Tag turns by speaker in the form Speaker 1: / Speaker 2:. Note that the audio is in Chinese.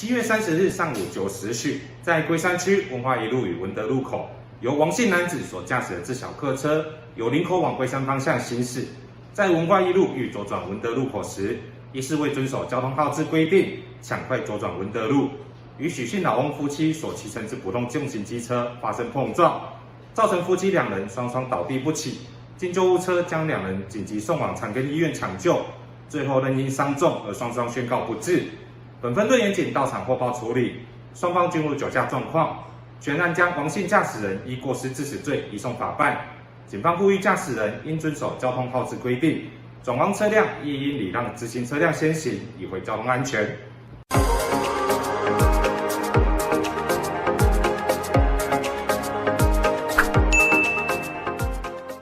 Speaker 1: 7月30日上午9时许，在龟山区文化一路与文德路口，由王姓男子所驾驶的自小客车由林口往龟山方向行驶，在文化一路欲左转文德路口时，疑似未遵守交通号志规定，抢快左转文德路，与许姓老翁夫妻所骑乘之普通重型机车发生碰撞，造成夫妻两人双双倒地不起。经救护车将两人紧急送往长庚医院抢救，最后仍因伤重而双双宣告不治。本分队员警到场获报处理，双方均无酒驾状况。全案将王姓驾驶人依过失致死罪移送法办。警方呼吁驾驶人应遵守交通号志规定，转弯车辆亦应礼让直行车辆先行，以回交通安全。